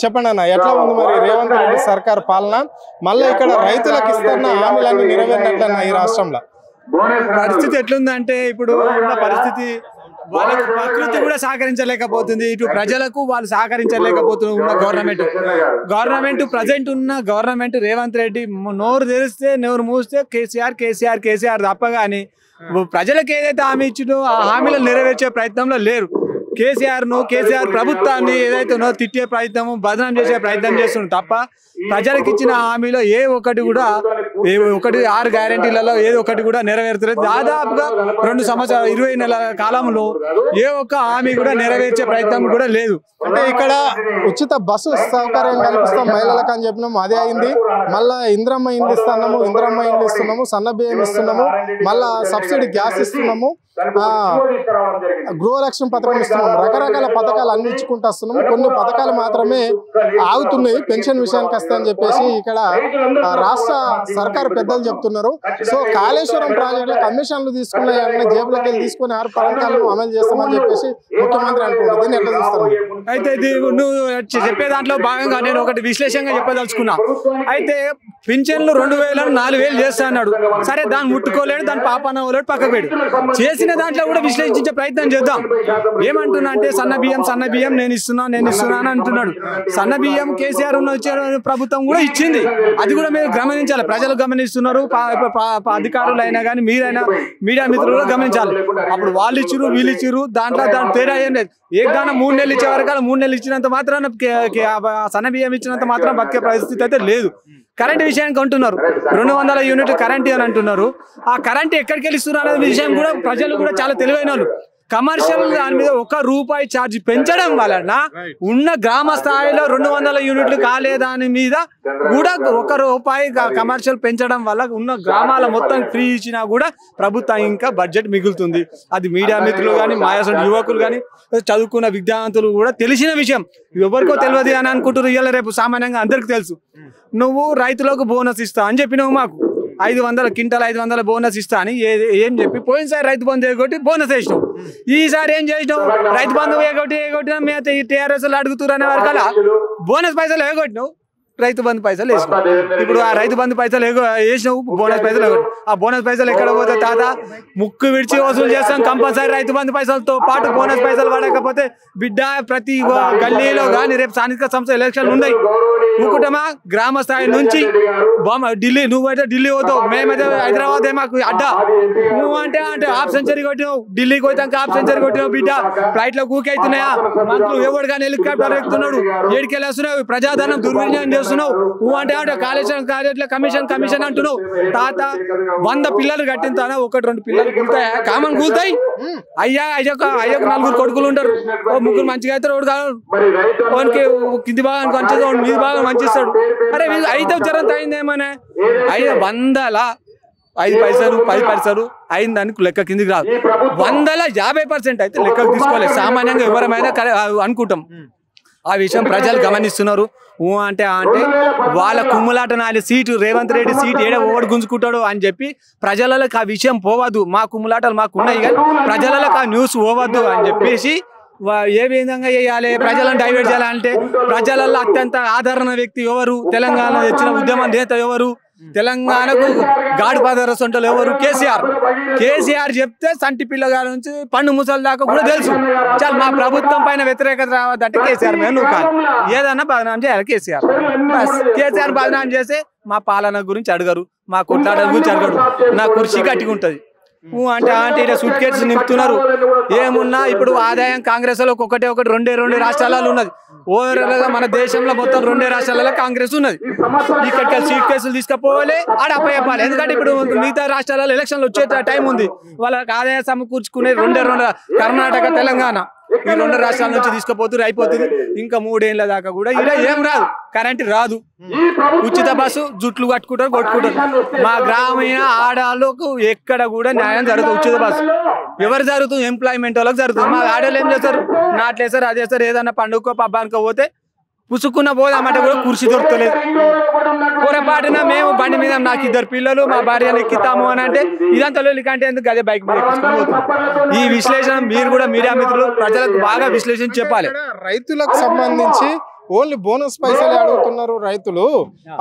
చెప్పండి అన్న, ఎట్లా ఉంది మరి రేవంత్ రెడ్డి సర్కార్ పాలన? మళ్ళీ ఇక్కడ రైతులకు ఇస్తున్న హామీలన్నీ నెరవేరినట్లన్న ఈ రాష్ట్రంలో పరిస్థితి ఎట్లుందంటే ఇప్పుడు ఉన్న పరిస్థితి వాళ్ళకు ప్రకృతి కూడా సహకరించలేకపోతుంది, ఇటు ప్రజలకు వాళ్ళు సహకరించలేకపోతున్న ఉన్న గవర్నమెంట్ ప్రజెంట్ ఉన్న గవర్నమెంట్ రేవంత్ రెడ్డి నోరు తెరిస్తే నోరు మూస్తే కేసీఆర్ తప్ప కానీ ప్రజలకు ఏదైతే హామీ ఇచ్చిందో ఆ హామీలను నెరవేర్చే ప్రయత్నంలో లేరు. కేసీఆర్ ప్రభుత్వాన్ని ఏదైతే తిట్టే ప్రయత్నం బదనాం చేసే ప్రయత్నం చేస్తున్నారు తప్ప ప్రజలకు ఇచ్చిన హామీలో ఏ ఒక్కటి 6 గ్యారెంటీలలో ఏదో ఒకటి కూడా నెరవేరుతలేదు. దాదాపుగా 2 సంవత్సరాలు 20 నెలల కాలంలో ఏ ఒక్క హామీ కూడా నెరవేర్చే ప్రయత్నం కూడా లేదు. అంటే ఇక్కడ ఉచిత బస్సు సౌకర్యం కల్పిస్తాం మహిళలకు అని చెప్పినాము, అదే అయింది. మళ్ళా ఇంద్రమ్మ ఇండ్లు ఇస్తున్నాము, సన్న బియ్యం ఇస్తున్నాము, మళ్ళా సబ్సిడీ గ్యాస్ ఇస్తున్నాము, గృహలక్ష్మి పథకం ఇస్తున్నాము, రకరకాల పథకాలు అన్ని ఇచ్చుకుంటూ వస్తున్నాము. కొన్ని పథకాలు మాత్రమే ఆగుతున్నాయి పెన్షన్ విషయానికి వస్తాయని చెప్పేసి ఇక్కడ రాష్ట్ర సర్కారు పెద్దలు చెప్తున్నారు. సో కాళేశ్వరం ప్రాజెక్టులో కమిషన్లు తీసుకున్న జేబులకి వెళ్ళి తీసుకుని 6 పథకాలను అమలు చేస్తామని చెప్పేసి ముఖ్యమంత్రి అంటున్నారు. దీన్ని ఎట్లా చూస్తారు? అయితే నువ్వు చెప్పే దాంట్లో భాగంగా నేను ఒకటి విశ్లేషంగా చెప్పదలుచుకున్నా. అయితే పింఛన్లు 2000 4000 చేస్తా అన్నాడు. సరే, దాన్ని ముట్టుకోలేడు, దాని పాపన వాళ్ళడు పక్కకు పెడు. చేసిన దాంట్లో కూడా విశ్లేషించే ప్రయత్నం చేద్దాం. ఏమంటున్నా అంటే సన్న బియ్యం నేను ఇస్తున్నాను అంటున్నాడు. సన్న బియ్యం కేసీఆర్ ప్రభుత్వం కూడా ఇచ్చింది, అది కూడా మీరు గమనించాలి. ప్రజలు గమనిస్తున్నారు, అధికారులు అయినా కానీ మీరైనా మీడియా మిత్రులు కూడా గమనించాలి. అప్పుడు వాళ్ళు ఇచ్చిరు వీళ్ళు ఇచ్చిరు, దాంట్లో తేడా ఏం లేదు. ఏకదానం 3 నెలలు ఇచ్చే వరకు 3 నెలలు ఇచ్చినంత మాత్రాన సన్న బియ్యం ఇచ్చినంత మాత్రం బతికే పరిస్థితి అయితే లేదు. కరెంట్ విషయానికి అంటున్నారు 200 యూనిట్లు కరెంట్ అని అంటున్నారు. ఆ కరెంట్ ఎక్కడికి వెళ్ళిస్తున్నారు అనే విషయం కూడా ప్రజలు కూడా చాలా తెలివైన వాళ్ళు. కమర్షియల్ దాని మీద ₹1 ఛార్జ్ పెంచడం వలన ఉన్న గ్రామ స్థాయిలో 200 యూనిట్లు కాలేదాని మీద కూడా ₹1 కమర్షియల్ పెంచడం వల్ల ఉన్న గ్రామాల మొత్తం ఫ్రీ ఇచ్చినా కూడా ప్రభుత్వం ఇంకా బడ్జెట్ మిగులుతుంది. అది మీడియా మిత్రులు కానీ మాయాసంటి యువకులు కానీ చదువుకున్న విద్యావంతులు కూడా తెలిసిన విషయం, ఎవరికో తెలియదు అని అనుకుంటున్నారు. ఇవాళ రేపు సామాన్యంగా అందరికి తెలుసు. నువ్వు రైతులకు బోనస్ ఇస్తా అని చెప్పినావు, మాకు 500 క్వింటాల్ 500 బోనస్ ఇస్తా అని ఏం చెప్పి పోయినసారి రైతు బంధు ఎగొట్టి బోనస్ వేసినావు. ఈసారి ఏం చేసినావు? రైతు బంధు ఎగొట్టినా మేము TRS అడుగుతున్నారు అనే వరకల్లా బోనస్ పైసలు ఎగొట్టినావు, రైతు బంధు పైసలు వేసినావు. ఇప్పుడు ఆ రైతు బంధు పైసలు వేసినావు, బోనస్ పైసలు ఆ బోనస్ పైసలు ఎక్కడ పోతే తాత ముక్కు విడిచి వసూలు చేస్తాం కంపల్సరీ. రైతు బంధు పైసలతో పాటు బోనస్ పైసలు పడకపోతే బిడ్డ ప్రతి గల్లీలో కానీ రేపు స్థానిక సంస్థ ఎలక్షన్లు ఉన్నాయి. ముకుటమా గ్రామ స్థాయి నుంచి ఢిల్లీ, నువ్వైతే ఢిల్లీ పోతావు, మేమైతే హైదరాబాద్ మాకు అడ్డా. నువ్వు అంటే హాఫ్ సెంచరీ కొట్టినావు, ఢిల్లీకి పోతాక హాఫ్ సెంచరీ కొట్టినావు. బిడ్డ ఫ్లైట్ లో కూకి అవుతున్నాయా? మంత్రులు ఎవరు కానీ హెలికాప్టర్ ఎక్కుతున్నాడు, ఏడికెళ్ళి వస్తున్నావు, ప్రజాధనం దుర్వినియోగం చేస్తున్నావు. నువ్వు అంటే కాళేశ్వరం కార్యక్రమ కమిషన్ అంటున్నావు. తాత 100 పిల్లలు కట్టిన తాన 1-2 పిల్లలు కూలుతాయా? కామన్ కూలుతాయి. అయ్యకు 4 కొడుకులు ఉంటారు, 3 మంచిగా అవుతారు, వాడికి కింది భాగానికి మంచిది, మీద భాగం మంచిస్తాడు. అరే 5 జరంత అయిందేమనే 5 పైసలు 10 పైసలు అయిందానికి లెక్క కిందికి రాదు. 150% అయితే లెక్కకు తీసుకోలేదు. సామాన్యంగా ఎవరమైనా అనుకుంటాం. ఆ విషయం ప్రజలు గమనిస్తున్నారు. అంటే వాళ్ళ కుమ్ములాట నాలి సీటు రేవంత్ రెడ్డి సీటు ఏడ ఓడి గుంజుకుంటాడు అని చెప్పి ప్రజలకు ఆ విషయం పోవద్దు. మా కుమ్ములాటలు మాకు ఉన్నాయి కానీ ప్రజలకు ఆ న్యూస్ పోవద్దు అని చెప్పేసి ఏ విధంగా చేయాలి, ప్రజలను డైవర్ట్ చేయాలంటే ప్రజలలో అత్యంత ఆదరణ వ్యక్తి ఎవరు, తెలంగాణ తెచ్చిన ఉద్యమ నేత ఎవరు, తెలంగాణకు గాడి పాదర సొంటలు ఎవరు? కేసీఆర్ చెప్తే సంటి పిల్లగాల నుంచి పండు ముసలి దాకా కూడా తెలుసు. చాలు మా ప్రభుత్వం పైన వ్యతిరేకత రావద్దంటే కేసీఆర్ మీద నువ్వు కాదు, ఏదన్నా బదనాం చేయాలి కేసీఆర్. కేసీఆర్ బదనాం చేస్తే మా పాలన గురించి అడగరు, మా కొట్లాట గురించి అడగరు, నా కుర్చీ గట్టిగా ఉంటుంది. అంటే ఇలా సూట్ కేసు నింపుతున్నారు. ఏమున్నా ఇప్పుడు ఆదాయం కాంగ్రెస్ లో ఒకటి 2 రాష్ట్రాలలో ఉన్నది. ఓవరాల్ గా మన దేశంలో మొత్తం 2 రాష్ట్రాలలో కాంగ్రెస్ ఉన్నది. ఇక్కడికి సీట్ కేసులు తీసుకుపోవాలి, ఆడ అప్పయ్యాలి. ఎందుకంటే ఇప్పుడు మిగతా రాష్ట్రాలలో ఎలక్షన్లు వచ్చే టైం ఉంది. వాళ్ళకి ఆదాయం సమకూర్చుకునే 2 కర్ణాటక తెలంగాణ ఈ 2 రాష్ట్రాల నుంచి తీసుకుపోతున్నారు, అయిపోతుంది. ఇంకా 3 ఏళ్ల దాకా కూడా ఇలా ఏం రాదు, కరెంట్ రాదు. ఉచిత బస్సు జుట్లు కొట్టుకుంటారు. మా గ్రామీణ ఆడాళ్ళకు ఎక్కడ కూడా న్యాయం జరుగుతుంది. ఉచిత బస్సు ఎవరు జరుగుతుంది? ఎంప్లాయ్మెంట్ వాళ్ళకి జరుగుతుంది. మా ఆడవాళ్ళు ఏం చేస్తారు? నాట్లేస్తారు, అదేస్తారు. ఏదన్నా పండుగకో పబ్బానికో పోతే పుసుకున్న పోదామంటే కూడా కుర్చీ దొరకలేదు. పొరపాటున మేము బండి మీద నాకు 2 పిల్లలు మా భార్యను ఎక్కిస్తాము అని అంటే ఇదంతా కంటే ఎందుకు అదే బైక్ మీద ఎక్కించుకొని పోతున్నాం. ఈ విశ్లేషణ మీరు కూడా మీడియా మిత్రులు ప్రజలకు బాగా విశ్లేషణ చెప్పాలి. రైతులకు సంబంధించి ఓన్లీ బోనస్ పైసలే అడుగుతున్నారు రైతులు,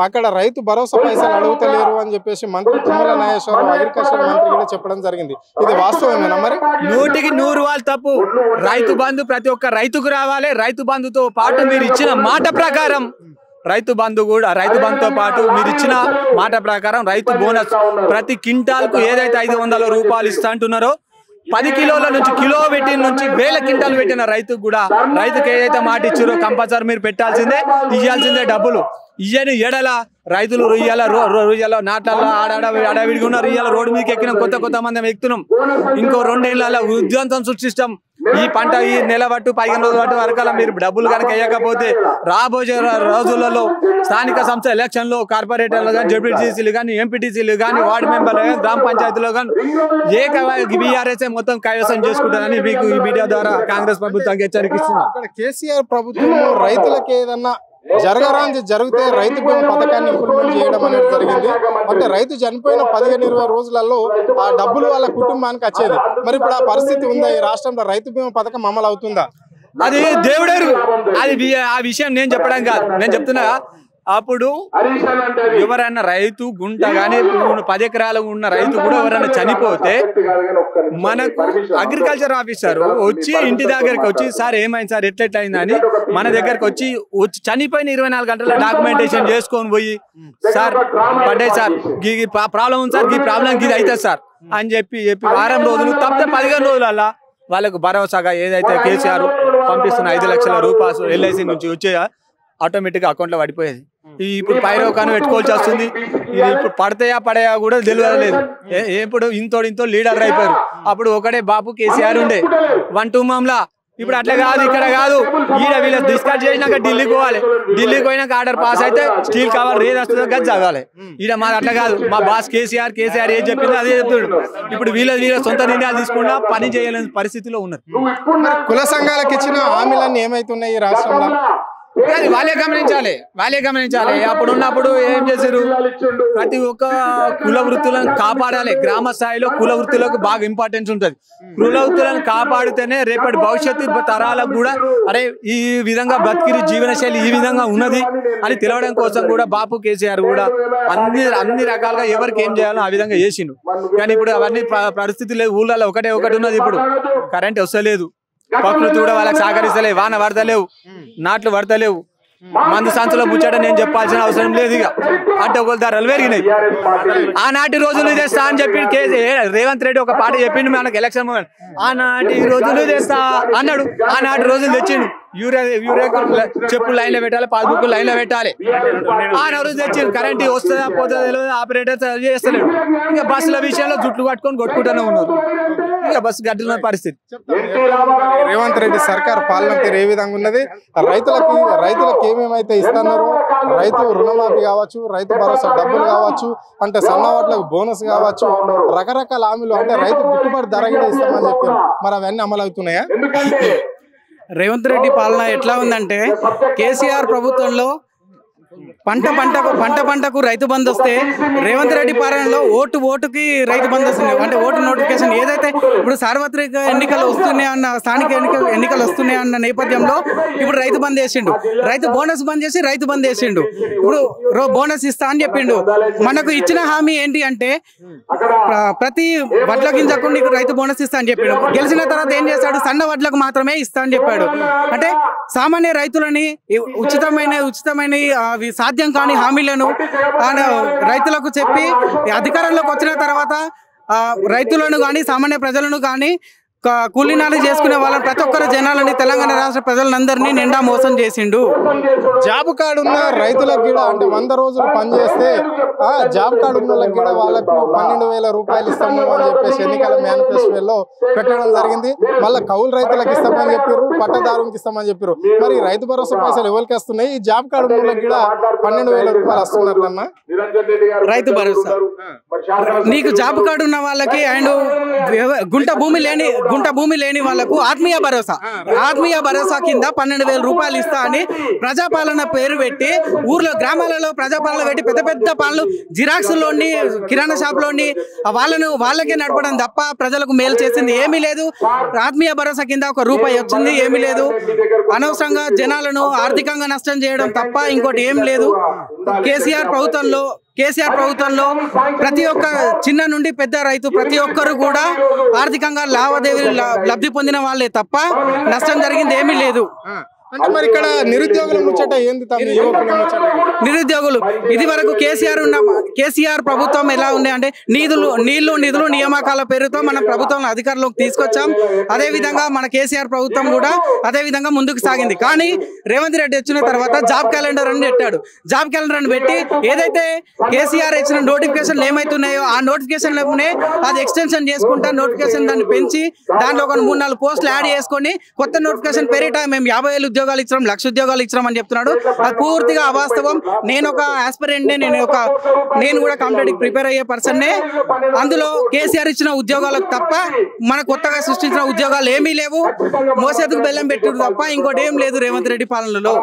అక్కడ రైతు భరోసా పైసలు అడుగుతలేరు అని చెప్పేసి మంత్రి తుమ్మల నాగేశ్వరరావు అగ్రికల్చర్ మంత్రి కూడా చెప్పడం జరిగింది. ఇది వాస్తవమేనా? మరి 100కి 100 వాళ్ళు తప్పు. రైతు బంధు ప్రతి ఒక్క రైతుకు రావాలి. రైతు బంధుతో పాటు మీరు ఇచ్చిన మాట ప్రకారం రైతు బంధుతో పాటు మీరు ఇచ్చిన మాట ప్రకారం రైతు బోనస్ ప్రతి క్వింటాల్కు ఏదైతే 500 రూపాయలు ఇస్తా అంటున్నారో 10 కిలోల నుంచి కిలో పెట్టిన నుంచి 1000 క్వింటాలు పెట్టిన రైతుకు కూడా రైతుకు ఏదైతే మాట ఇచ్చారో కంపల్సరీ మీరు పెట్టాల్సిందే, ఇవ్వాల్సిందే డబ్బులు. ఇయ్యని ఎడల రైతులు రొయ్యల నాట్ల అడవిడిగా ఉన్నారు. ఇయ్యాల రోడ్డు మీదకి ఎక్కినాం, కొత్త మంది ఎక్కుతున్నాం. ఇంకో 2 ఏళ్ళ ఉద్యోగం సృష్టిస్తాం. ఈ పంట ఈ నెల పట్టు 15 రోజుల పట్టు వరకల్లా మీరు డబ్బులు కనుక వేయకపోతే రాబోయే రోజులలో స్థానిక సంస్థ ఎలక్షన్లో కార్పొరేటర్లు కానీ, జడ్పీటీసీలు కానీ, ఎంపీటీసీలు కానీ, వార్డు మెంబర్లు కానీ, గ్రామ పంచాయతీలో కానీ బీఆర్ఎస్ మొత్తం కైవసం చేసుకుంటారని మీకు ఈ మీడియా ద్వారా కాంగ్రెస్ ప్రభుత్వానికి హెచ్చరిస్తున్నాం. కేసీఆర్ ప్రభుత్వం రైతులకు ఏదన్నా జరిగితే రైతు బీమా పథకాన్ని ఇంప్లిమెంట్ చేయడం అనేది జరిగింది. అంటే రైతు చనిపోయిన 15-20 రోజులలో ఆ డబ్బులు వాళ్ళ కుటుంబానికి వచ్చేది. మరి ఇప్పుడు ఆ పరిస్థితి ఉందా? ఈ రాష్ట్రంలో రైతు బీమా పథకం అమలు అవుతుందా? అది దేవుడేరు. అది ఆ విషయం నేను చెప్పడం కాదు, నేను చెప్తున్నా. అప్పుడు ఎవరైనా రైతు గుంట కానీ 10 ఎకరాలు ఉన్న రైతు కూడా ఎవరైనా చనిపోతే మనకు అగ్రికల్చర్ ఆఫీసర్ వచ్చి ఇంటి దగ్గరికి వచ్చి సార్ ఏమైంది సార్ ఎట్లెట్లయిందని మన దగ్గరకు వచ్చి చనిపోయిన 24 గంటల డాక్యుమెంటేషన్ చేసుకొని పోయి సార్ పడ్డాయి సార్ ఈ ప్రాబ్లం ఉంది సార్, ఈ ప్రాబ్లం ఇది అవుతుంది సార్ అని చెప్పి వారం రోజులు తప్పితే 15 రోజులల్లా వాళ్ళకు భరోసాగా ఏదైతే కేసీఆర్ పంపిస్తున్న 5 లక్షల రూపాయలు ఎల్ఐసి నుంచి వచ్చే ఆటోమేటిక్గా అకౌంట్లో పడిపోయేది. ఇప్పుడు పైరోకాను పెట్టుకోవాల్సి వస్తుంది. ఇది ఇప్పుడు పడతాయా కూడా తెలియలేదు. ఇప్పుడు ఇంతో లీడర్ అయిపోయారు. అప్పుడు ఒకటే బాపు కేసీఆర్ ఉండే 1-2 మామలా. ఇప్పుడు అట్లా కాదు, ఇక్కడ కాదు. వీళ్ళ డిస్కస్ చేసినాక ఢిల్లీకి పోవాలి. ఢిల్లీకి పోయినాక ఆర్డర్ పాస్ అయితే స్టీల్ కావాలి, రేజ్ వస్తుందో గది చదవాలి. ఈడ మాది అట్లా కాదు. మా బాస్ కేసీఆర్ ఏం చెప్పిందో అదే చెప్తాడు. ఇప్పుడు వీళ్ళ సొంత నిర్ణయాలు తీసుకున్నా పని చేయలేని పరిస్థితిలో ఉన్నారు. కుల సంఘాలకు ఇచ్చిన హామీలన్నీ ఏమైతున్నాయి ఈ రాష్ట్రంలో? వాళ్ళే గమనించాలి. అప్పుడు ఉన్నప్పుడు ఏం చేశారు? ప్రతి ఒక్క కుల వృత్తులను కాపాడాలి. గ్రామ స్థాయిలో కుల వృత్తులకు బాగా ఇంపార్టెన్స్ ఉంటుంది. కుల వృత్తులను కాపాడితేనే రేపటి భవిష్యత్తు తరాలకు కూడా అరే ఈ విధంగా బతికిరి జీవనశైలి ఈ విధంగా ఉన్నది అని తెలవడం కోసం కూడా బాపు కేసీఆర్ కూడా అన్ని రకాలుగా ఎవరికి ఏం చేయాలో ఆ విధంగా చేసిండు. కానీ ఇప్పుడు అవన్నీ పరిస్థితి లేదు. ఊళ్ళలో ఒకటి ఉన్నది. ఇప్పుడు కరెంట్ వస్తలేదు, ప్రకృతి కూడా వాళ్ళకి సహకరిస్తలేవు, వాన పడతలేవు, నాట్లు పడతలేవు. మందు సంచులో ముచ్చట నేను చెప్పాల్సిన అవసరం లేదు. ఇక అంటే ఒకళ్ళ ధరలు పెరిగినాయి. ఆనాటి రోజులు తెస్తా అని చెప్పి రేవంత్ రెడ్డి ఒక పాట చెప్పిండు మనకు ఎలక్షన్ మూమెంట్. ఆనాటి రోజులు తెస్తా అన్నాడు. ఆనాటి రోజులు తెచ్చిండు. యూరియా చెప్పులు లైన్లో పెట్టాలి, పాస్బుక్ లైన్లో పెట్టాలి. ఆ రోజు తెచ్చిండు. కరెంట్ వస్తుందా పోతుందా తెలియదు. ఆపరేటర్ చేస్తలేడు. ఇంకా బస్సుల విషయంలో జుట్లు పట్టుకొని కొట్టుకుంటూనే ఉన్నారు. ఇంకా బస్సు గడ్డిన పరిస్థితి. రేవంత్ రెడ్డి సర్కార్ పాలన తీరు ఏ విధంగా ఉన్నది? రైతులకు ఏమేమైతే ఇస్తున్నారో, రైతు రుణమాఫీ కావచ్చు, రైతు భరోసా డబ్బులు కావచ్చు, అంటే సన్నవాట్లకు బోనస్ కావచ్చు, రకరకాల హామీలు, అంటే రైతు గిట్టుబాటు ధర కూడా ఇస్తామని చెప్పారు. మరి అవన్నీ అమలు అవుతున్నాయా? రేవంత్ రెడ్డి పాలన ఎట్లా ఉందంటే, కేసీఆర్ ప్రభుత్వంలో పంటకు రైతు బంధు వస్తే రేవంత్ రెడ్డి పాలనలో ఓటుకి రైతు బంధు వస్తుంది. అంటే ఓటు నోటిఫికేషన్ ఏదైతే ఇప్పుడు సార్వత్రిక ఎన్నికలు వస్తున్నాయన్న, స్థానిక ఎన్నికలు వస్తున్నాయన్న నేపథ్యంలో ఇప్పుడు రైతు బంధు వేసిండు. రైతు బోనస్ బంద్ చేసి రైతు బంద్ వేసిండు. ఇప్పుడు బోనస్ ఇస్తా అని చెప్పిండు. మనకు ఇచ్చిన హామీ ఏంటి అంటే ప్రతి వడ్ల గింజకు నీకు రైతు బోనస్ ఇస్తా అని చెప్పిండు. గెలిచిన తర్వాత ఏం చేస్తాడు? సన్న వడ్లకు మాత్రమే ఇస్తా అని చెప్పాడు. అంటే సామాన్య రైతులని ఉచితమైన సాధ్యం కాని హామీలను రైతులకు చెప్పి అధికారంలోకి వచ్చిన తర్వాత రైతులను కానీ సామాన్య ప్రజలను కానీ కూలీనాలు చేసుకునే వాళ్ళని ప్రతి ఒక్కరు జనాలని తెలంగాణ రాష్ట్ర ప్రజలందరినీ నిండా మోసం చేసిండు. జాబ్ కార్డు ఉన్న రైతులకు కూడా, అంటే 100 రోజులు పనిచేస్తే జాబ్ కార్డు ఉన్న వాళ్ళకి కూడా వాళ్ళకు 12,000 రూపాయలు ఇస్తాము అని చెప్పేసి ఎన్నికల మేనిఫెస్టోలో పెట్టడం జరిగింది. మళ్ళీ కౌలు రైతులకు ఇస్తామని చెప్పారు, పట్టదారునికి ఇస్తామని చెప్పారు. మరి రైతు భరోసా పైసలు ఎవరికి వస్తున్నాయి? ఈ జాబ్ కార్డు ఉన్న వాళ్ళకి కూడా 12,000 రూపాయలు వస్తున్నట్లన్నా? రైతు భరోసా నీకు జాబ్ కార్డు ఉన్న వాళ్ళకి అండ్ గుంట భూమి లేని గుంట భూమి లేని వాళ్లకు ఆత్మీయ భరోసా కింద 12,000 రూపాయలు ఇస్తా అని ప్రజాపాలన పేరు పెట్టి ఊర్లో గ్రామాలలో ప్రజాపాలన పెట్టి పెద్ద పెద్ద పాలన జిరాక్స్లోని కిరాణా షాప్లోని వాళ్ళకే నడపడం తప్ప ప్రజలకు మేలు చేసింది ఏమీ లేదు. ఆత్మీయ భరోసా కింద 1 రూపాయి వచ్చింది ఏమీ లేదు. అనవసరంగా జనాలను ఆర్థికంగా నష్టం చేయడం తప్ప ఇంకోటి ఏం లేదు. కేసీఆర్ ప్రభుత్వంలో ప్రతి ఒక్క చిన్న నుండి పెద్ద రైతు ప్రతి ఒక్కరు కూడా ఆర్థికంగా లావాదేవీలు లబ్ధి పొందిన వాళ్ళే తప్ప నష్టం జరిగింది ఏమీ లేదు. అంటే మరి ఇక్కడ నిరుద్యోగుల ముచ్చట ఏంది? నిరుద్యోగులు ఇది వరకు కేసీఆర్ ప్రభుత్వం ఎలా ఉంది అంటే నిధులు నియామకాల పేరుతో మన ప్రభుత్వం అధికారంలోకి తీసుకొచ్చాం. అదే విధంగా మన కేసీఆర్ ప్రభుత్వం కూడా అదే విధంగా ముందుకు సాగింది. కానీ రేవంత్ రెడ్డి వచ్చిన తర్వాత జాబ్ క్యాలెండర్ అని పెట్టాడు. జాబ్ క్యాలెండర్ అని పెట్టి ఏదైతే కేసీఆర్ ఇచ్చిన నోటిఫికేషన్లు ఏమైతున్నాయో ఆ నోటిఫికేషన్లనే అది ఎక్స్టెన్షన్ చేసుకుంటా నోటిఫికేషన్ దాన్ని పెంచి దాంట్లో ఒక 3-4 పోస్టులు యాడ్ చేసుకొని కొత్త నోటిఫికేషన్ పేరిట మేము 50,000 ఉద్యోగాలు ఇచ్చాం, 1,00,000 ఉద్యోగాలు ఇచ్చాం అని చెప్తున్నాడు. అది పూర్తిగా అవాస్తవం. నేను ఒక ఆస్పిరెంట్నే, నేను కూడా కాంపిటేటివ్ ప్రిపేర్ అయ్యే పర్సన్నే. అందులో కేసీఆర్ ఇచ్చిన ఉద్యోగాలకు తప్ప మన కొత్తగా సృష్టించిన ఉద్యోగాలు ఏమీ లేవు. మోసేందుకు బెల్లం పెట్టుడు తప్ప ఇంకోటి ఏం లేదు రేవంత్ రెడ్డి పాలనలో.